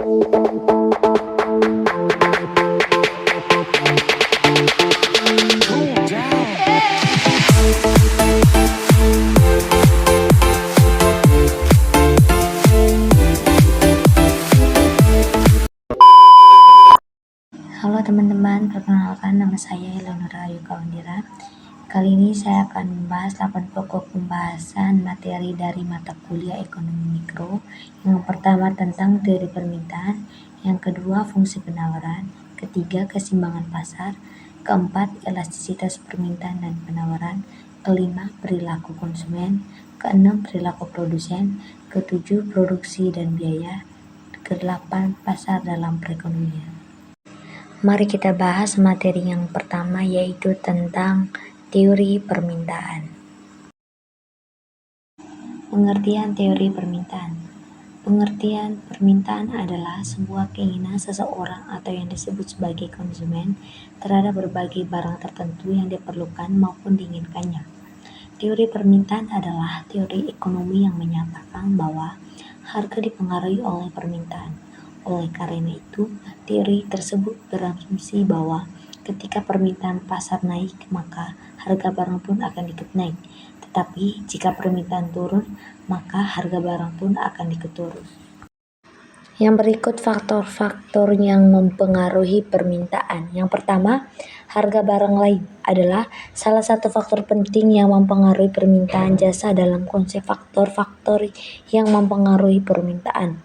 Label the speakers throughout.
Speaker 1: Halo teman-teman, perkenalkan nama saya Eleonora Ayu Kawandira. Kali ini saya akan membahas 8 pokok pembahasan materi dari mata kuliah Ekonomi Mikro. Yang pertama tentang teori permintaan, yang kedua fungsi penawaran, ketiga keseimbangan pasar, keempat elastisitas permintaan dan penawaran, kelima perilaku konsumen, keenam perilaku produsen, ketujuh produksi dan biaya, kedelapan pasar dalam perekonomian. Mari kita bahas materi yang pertama, yaitu tentang teori permintaan. Pengertian teori permintaan. Pengertian permintaan adalah sebuah keinginan seseorang atau yang disebut sebagai konsumen terhadap berbagai barang tertentu yang diperlukan maupun diinginkannya. Teori permintaan adalah teori ekonomi yang menyatakan bahwa harga dipengaruhi oleh permintaan. Oleh karena itu, teori tersebut berasumsi bahwa ketika permintaan pasar naik, maka harga barang pun akan ikut naik. Tetapi jika permintaan turun, maka harga barang pun akan ikut turun. Yang berikut faktor-faktor yang mempengaruhi permintaan. Yang pertama, harga barang lain adalah salah satu faktor penting yang mempengaruhi permintaan jasa dalam konsep faktor-faktor yang mempengaruhi permintaan.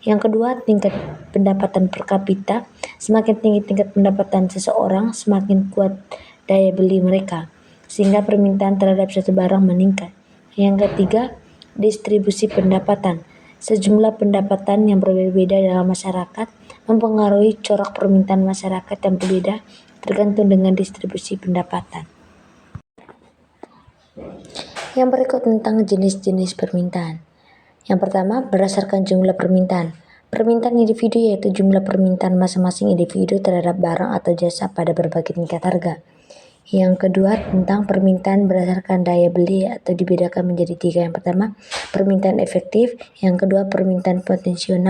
Speaker 1: Yang kedua, tingkat pendapatan per kapita. Semakin tinggi tingkat pendapatan seseorang, semakin kuat daya beli mereka, sehingga permintaan terhadap suatu barang meningkat. Yang ketiga, distribusi pendapatan. Sejumlah pendapatan yang berbeda dalam masyarakat mempengaruhi corak permintaan masyarakat yang berbeda tergantung dengan distribusi pendapatan. Yang berikut tentang jenis-jenis permintaan. Yang pertama, berdasarkan jumlah permintaan. Permintaan individu yaitu jumlah permintaan masing-masing individu terhadap barang atau jasa pada berbagai tingkat harga. Yang kedua, tentang permintaan berdasarkan daya beli atau dibedakan menjadi 3. Yang pertama, permintaan efektif. Yang kedua, permintaan potensial.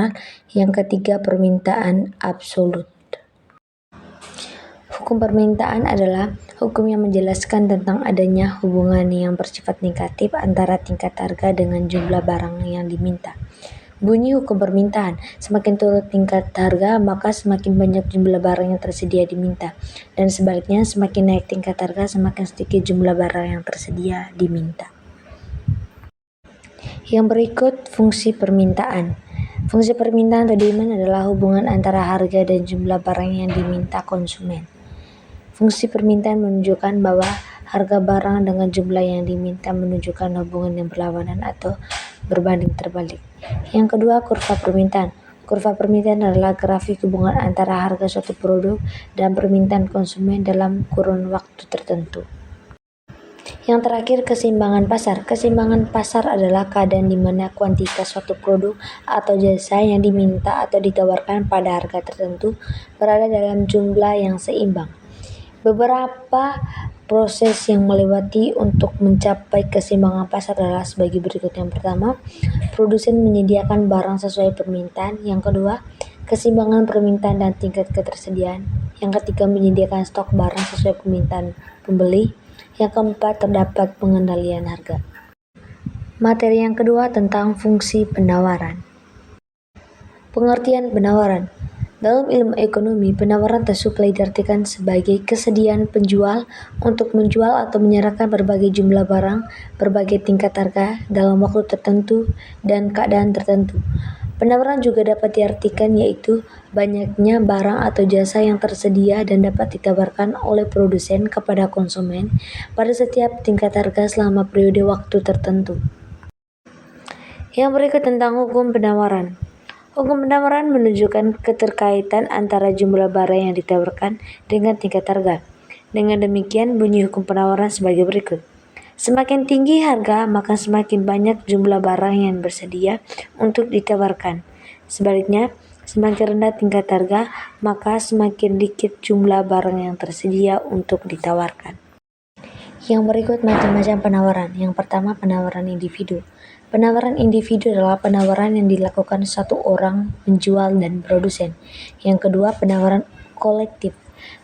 Speaker 1: Yang ketiga, permintaan absolut. Hukum permintaan adalah hukum yang menjelaskan tentang adanya hubungan yang bersifat negatif antara tingkat harga dengan jumlah barang yang diminta. Bunyi hukum permintaan, semakin turun tingkat harga, maka semakin banyak jumlah barang yang tersedia diminta. Dan sebaliknya, semakin naik tingkat harga, semakin sedikit jumlah barang yang tersedia diminta. Yang berikut fungsi permintaan. Fungsi permintaan atau demand adalah hubungan antara harga dan jumlah barang yang diminta konsumen. Fungsi permintaan menunjukkan bahwa harga barang dengan jumlah yang diminta menunjukkan hubungan yang berlawanan atau berbanding terbalik. Yang kedua, kurva permintaan. Kurva permintaan adalah grafik hubungan antara harga suatu produk dan permintaan konsumen dalam kurun waktu tertentu. Yang terakhir, keseimbangan pasar. Keseimbangan pasar adalah keadaan di mana kuantitas suatu produk atau jasa yang diminta atau ditawarkan pada harga tertentu berada dalam jumlah yang seimbang. Beberapa proses yang melewati untuk mencapai keseimbangan pasar adalah sebagai berikut. Yang pertama, produsen menyediakan barang sesuai permintaan. Yang kedua, keseimbangan permintaan dan tingkat ketersediaan. Yang ketiga, menyediakan stok barang sesuai permintaan pembeli. Yang keempat, terdapat pengendalian harga. Materi yang kedua tentang fungsi penawaran. Pengertian penawaran. Dalam ilmu ekonomi, penawaran tersuplai diartikan sebagai kesediaan penjual untuk menjual atau menyerahkan berbagai jumlah barang, berbagai tingkat harga, dalam waktu tertentu, dan keadaan tertentu. Penawaran juga dapat diartikan yaitu banyaknya barang atau jasa yang tersedia dan dapat ditawarkan oleh produsen kepada konsumen pada setiap tingkat harga selama periode waktu tertentu. Yang berikut tentang hukum penawaran. Hukum penawaran menunjukkan keterkaitan antara jumlah barang yang ditawarkan dengan tingkat harga. Dengan demikian, bunyi hukum penawaran sebagai berikut. Semakin tinggi harga, maka semakin banyak jumlah barang yang bersedia untuk ditawarkan. Sebaliknya, semakin rendah tingkat harga, maka semakin sedikit jumlah barang yang tersedia untuk ditawarkan. Yang berikut macam-macam penawaran. Yang pertama, penawaran individu. Penawaran individu adalah penawaran yang dilakukan satu orang penjual dan produsen. Yang kedua, penawaran kolektif.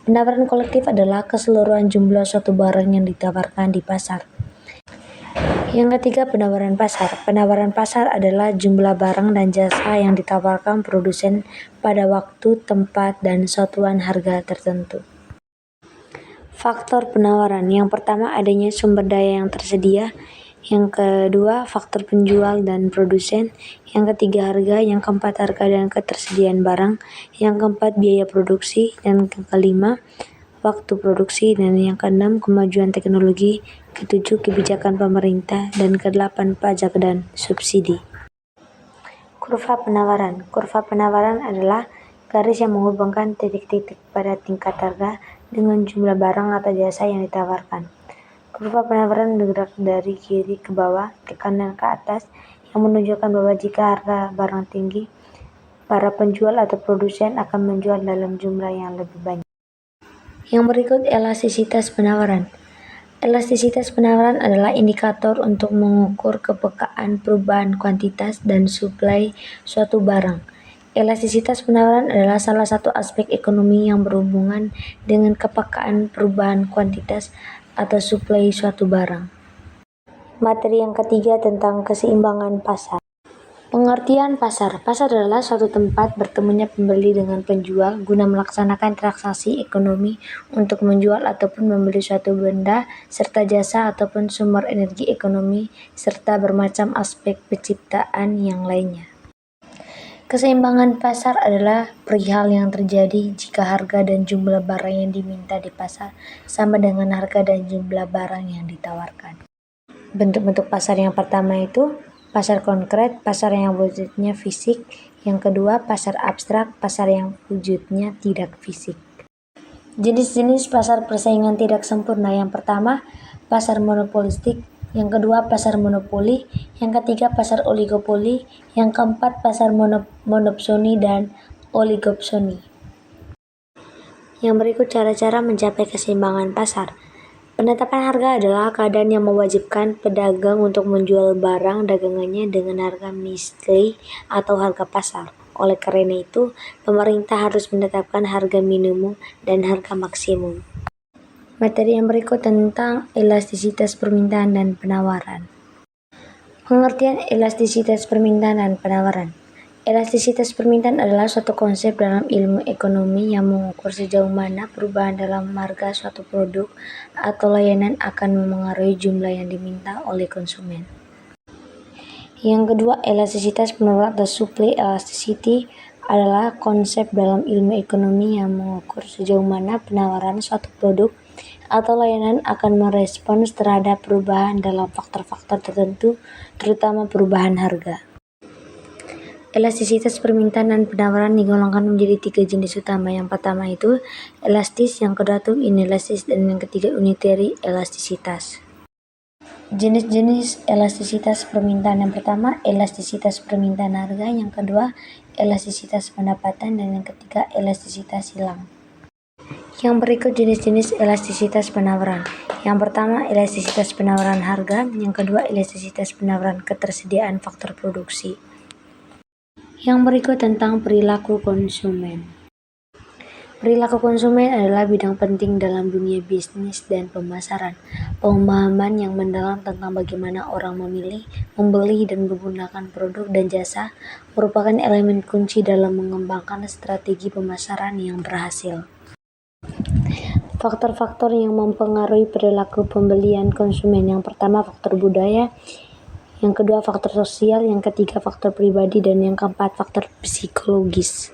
Speaker 1: Penawaran kolektif adalah keseluruhan jumlah suatu barang yang ditawarkan di pasar. Yang ketiga, penawaran pasar. Penawaran pasar adalah jumlah barang dan jasa yang ditawarkan produsen pada waktu, tempat, dan satuan harga tertentu. Faktor penawaran. Yang pertama, adanya sumber daya yang tersedia. Yang kedua, faktor penjual dan produsen. Yang ketiga, harga. Yang keempat, harga dan ketersediaan barang. Yang keempat, biaya produksi. Dan yang kelima, waktu produksi. Dan yang keenam, kemajuan teknologi. Ketujuh, kebijakan pemerintah. Dan kedelapan, pajak dan subsidi. Kurva penawaran. Kurva penawaran adalah garis yang menghubungkan titik-titik pada tingkat harga dengan jumlah barang atau jasa yang ditawarkan. Kurva penawaran bergerak dari kiri ke bawah, ke kanan ke atas, yang menunjukkan bahwa jika harga barang tinggi, para penjual atau produsen akan menjual dalam jumlah yang lebih banyak. Yang berikut elastisitas penawaran. Elastisitas penawaran adalah indikator untuk mengukur kepekaan perubahan kuantitas dan suplai suatu barang. Elastisitas penawaran adalah salah satu aspek ekonomi yang berhubungan dengan kepekaan perubahan kuantitas atau suplai suatu barang. Materi yang ketiga tentang keseimbangan pasar. Pengertian pasar. Pasar adalah suatu tempat bertemunya pembeli dengan penjual guna melaksanakan transaksi ekonomi untuk menjual ataupun membeli suatu benda serta jasa ataupun sumber energi ekonomi serta bermacam aspek penciptaan yang lainnya. Keseimbangan pasar adalah perihal yang terjadi jika harga dan jumlah barang yang diminta di pasar sama dengan harga dan jumlah barang yang ditawarkan. Bentuk-bentuk pasar yang pertama itu pasar konkret, pasar yang wujudnya fisik. Yang kedua, pasar abstrak, pasar yang wujudnya tidak fisik. Jenis-jenis pasar persaingan tidak sempurna. Yang pertama, pasar monopolistik. Yang kedua, pasar monopoli. Yang ketiga, pasar oligopoli. Yang keempat, pasar monopsoni dan oligopsoni. Yang berikut cara-cara mencapai keseimbangan pasar. Penetapan harga adalah keadaan yang mewajibkan pedagang untuk menjual barang dagangannya dengan harga miskai atau harga pasar. Oleh karena itu, pemerintah harus menetapkan harga minimum dan harga maksimum. Materi yang berikut tentang elastisitas permintaan dan penawaran. Pengertian elastisitas permintaan dan penawaran. Elastisitas permintaan adalah suatu konsep dalam ilmu ekonomi yang mengukur sejauh mana perubahan dalam harga suatu produk atau layanan akan memengaruhi jumlah yang diminta oleh konsumen. Yang kedua, elastisitas penawaran atau supply elasticity adalah konsep dalam ilmu ekonomi yang mengukur sejauh mana penawaran suatu produk atau layanan akan merespons terhadap perubahan dalam faktor-faktor tertentu, terutama perubahan harga. Elastisitas permintaan dan penawaran digolongkan menjadi 3 jenis utama. Yang pertama itu elastis, yang kedua itu inelastis, dan yang ketiga unitary elastisitas. Jenis-jenis elastisitas permintaan. Yang pertama, elastisitas permintaan harga. Yang kedua, elastisitas pendapatan. Dan yang ketiga, elastisitas silang. Yang berikut jenis-jenis elastisitas penawaran. Yang pertama, elastisitas penawaran harga. Yang kedua, elastisitas penawaran ketersediaan faktor produksi. Yang berikut tentang perilaku konsumen. Perilaku konsumen adalah bidang penting dalam dunia bisnis dan pemasaran. Pemahaman yang mendalam tentang bagaimana orang memilih, membeli, dan menggunakan produk dan jasa merupakan elemen kunci dalam mengembangkan strategi pemasaran yang berhasil. Faktor-faktor yang mempengaruhi perilaku pembelian konsumen. Yang pertama, faktor budaya. Yang kedua, faktor sosial. Yang ketiga, faktor pribadi. Dan yang keempat, faktor psikologis.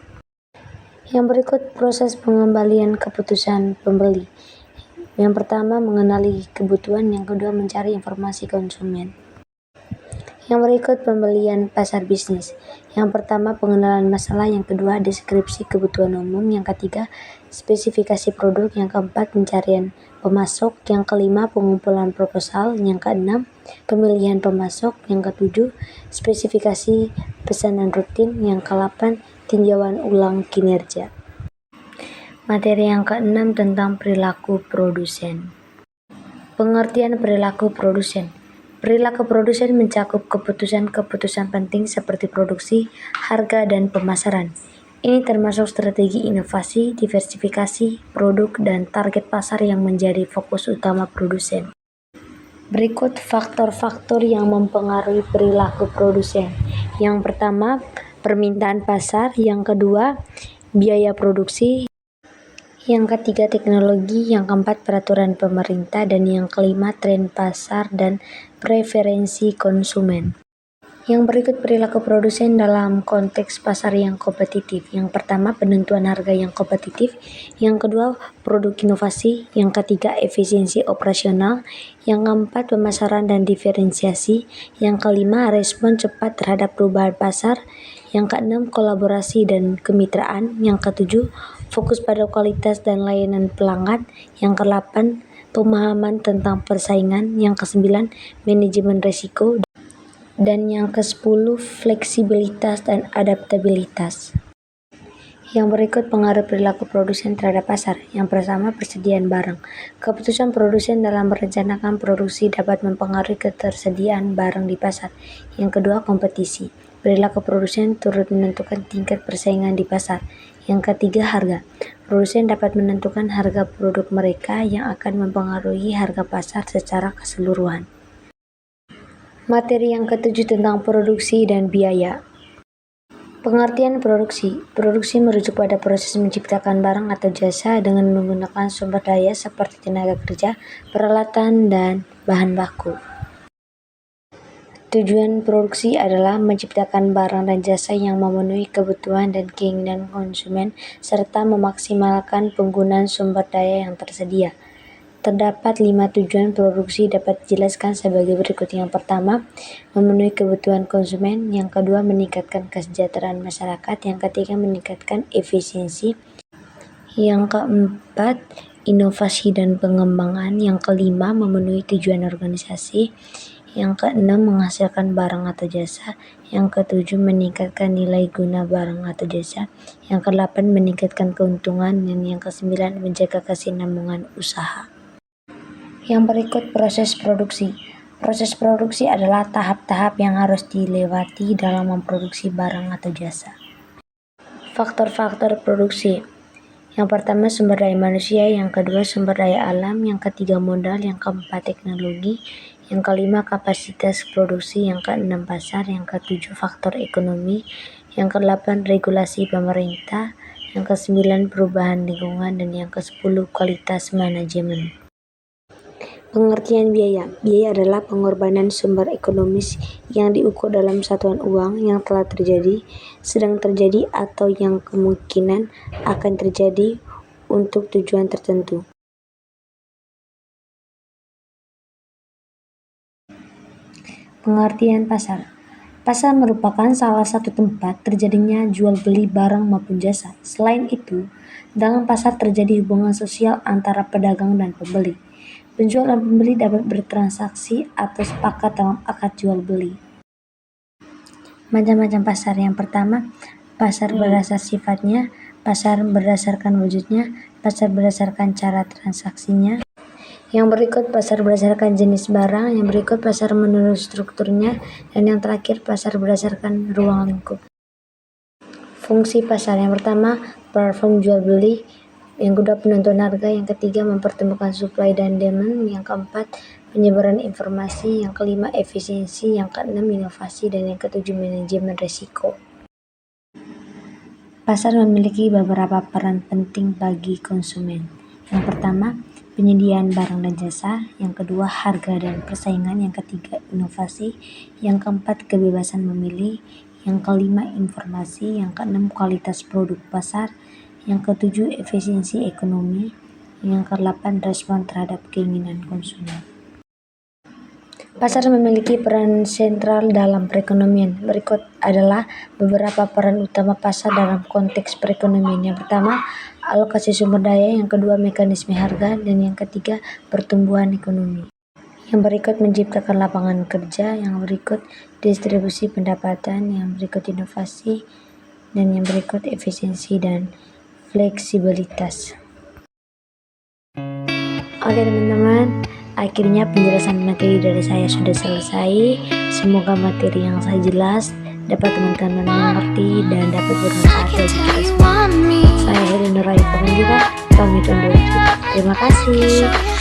Speaker 1: Yang berikut proses pengembalian keputusan pembeli. Yang pertama, mengenali kebutuhan. Yang kedua, mencari informasi konsumen. Yang berikut pembelian pasar bisnis. Yang pertama, pengenalan masalah. Yang kedua, deskripsi kebutuhan umum. Yang ketiga, spesifikasi produk. Yang keempat, pencarian pemasok. Yang kelima, pengumpulan proposal. Yang keenam, pemilihan pemasok. Yang ketujuh, spesifikasi pesanan rutin. Yang kedelapan, tinjauan ulang kinerja. Materi yang keenam tentang perilaku produsen. Pengertian perilaku produsen. Perilaku produsen mencakup keputusan-keputusan penting seperti produksi, harga, dan pemasaran. Ini termasuk strategi inovasi, diversifikasi produk, dan target pasar yang menjadi fokus utama produsen. Berikut faktor-faktor yang mempengaruhi perilaku produsen. Yang pertama, permintaan pasar. Yang kedua, biaya produksi. Yang ketiga, teknologi. Yang keempat, peraturan pemerintah. Dan yang kelima, tren pasar dan preferensi konsumen. Yang berikut perilaku produsen dalam konteks pasar yang kompetitif. Yang pertama, penentuan harga yang kompetitif. Yang kedua, produk inovasi. Yang ketiga, efisiensi operasional. Yang keempat, pemasaran dan diferensiasi. Yang kelima, respon cepat terhadap perubahan pasar. Yang keenam, kolaborasi dan kemitraan. Yang ketujuh, fokus pada kualitas dan layanan pelanggan. Yang kedelapan, pemahaman tentang persaingan. Yang kesembilan, manajemen risiko. Dan yang ke-10, fleksibilitas dan adaptabilitas. Yang berikut pengaruh perilaku produsen terhadap pasar. Yang pertama, persediaan barang. Keputusan produsen dalam merencanakan produksi dapat mempengaruhi ketersediaan barang di pasar. Yang kedua, kompetisi. Perilaku produsen turut menentukan tingkat persaingan di pasar. Yang ketiga, harga. Produsen dapat menentukan harga produk mereka yang akan mempengaruhi harga pasar secara keseluruhan. Materi yang ketujuh tentang produksi dan biaya. Pengertian produksi. Produksi merujuk pada proses menciptakan barang atau jasa dengan menggunakan sumber daya seperti tenaga kerja, peralatan, dan bahan baku. Tujuan produksi adalah menciptakan barang dan jasa yang memenuhi kebutuhan dan keinginan konsumen serta memaksimalkan penggunaan sumber daya yang tersedia. Terdapat 5 tujuan produksi dapat dijelaskan sebagai berikut. Yang pertama, memenuhi kebutuhan konsumen. Yang kedua, meningkatkan kesejahteraan masyarakat. Yang ketiga, meningkatkan efisiensi. Yang keempat, inovasi dan pengembangan. Yang kelima, memenuhi tujuan organisasi. Yang keenam, menghasilkan barang atau jasa. Yang ketujuh, meningkatkan nilai guna barang atau jasa. Yang kedelapan, meningkatkan keuntungan. Dan yang kesembilan, menjaga kesinambungan usaha. Yang berikut proses produksi. Proses produksi adalah tahap-tahap yang harus dilewati dalam memproduksi barang atau jasa. Faktor-faktor produksi. Yang pertama, sumber daya manusia. Yang kedua, sumber daya alam. Yang ketiga, modal. Yang keempat, teknologi. Yang kelima, kapasitas produksi. Yang keenam, pasar. Yang ketujuh, faktor ekonomi. Yang kedelapan, regulasi pemerintah. Yang kesembilan, perubahan lingkungan. Dan yang ke-10, kualitas manajemen. Pengertian biaya. Biaya adalah pengorbanan sumber ekonomis yang diukur dalam satuan uang yang telah terjadi, sedang terjadi, atau yang kemungkinan akan terjadi untuk tujuan tertentu. Pengertian pasar. Pasar merupakan salah satu tempat terjadinya jual beli barang maupun jasa. Selain itu, dalam pasar terjadi hubungan sosial antara pedagang dan pembeli. Penjual dan pembeli dapat bertransaksi atau sepakat dalam akad jual beli. Macam-macam pasar. Yang pertama, pasar berdasar sifatnya, pasar berdasarkan wujudnya, pasar berdasarkan cara transaksinya. Yang berikut pasar berdasarkan jenis barang, yang berikut pasar menurut strukturnya, dan yang terakhir pasar berdasarkan ruang lingkup. Fungsi pasar. Yang pertama, platform jual beli. Yang kedua, penentuan harga. Yang ketiga, mempertemukan supply dan demand. Yang keempat, penyebaran informasi. Yang kelima, efisiensi. Yang keenam, inovasi. Dan yang ketujuh, manajemen risiko. Pasar memiliki beberapa peran penting bagi konsumen. Yang pertama, penyediaan barang dan jasa. Yang kedua, harga dan persaingan. Yang ketiga, inovasi. Yang keempat, kebebasan memilih. Yang kelima, informasi. Yang keenam, kualitas produk pasar. Yang ketujuh, efisiensi ekonomi. Yang kedelapan, respon terhadap keinginan konsumen. Pasar memiliki peran sentral dalam perekonomian. Berikut adalah beberapa peran utama pasar dalam konteks perekonomian. Yang pertama, alokasi sumber daya. Yang kedua, mekanisme harga. Dan yang ketiga, pertumbuhan ekonomi. Yang berikut menciptakan lapangan kerja. Yang berikut distribusi pendapatan. Yang berikut inovasi. Dan yang berikut efisiensi dan fleksibilitas. Oke teman-teman, Akhirnya penjelasan materi dari saya sudah selesai. Semoga materi yang saya jelas dapat teman-teman mengerti dan dapat bermanfaat bagi kita semua. Saya Helen Nurayu Pamungkas, pamit undur diri. Terima kasih.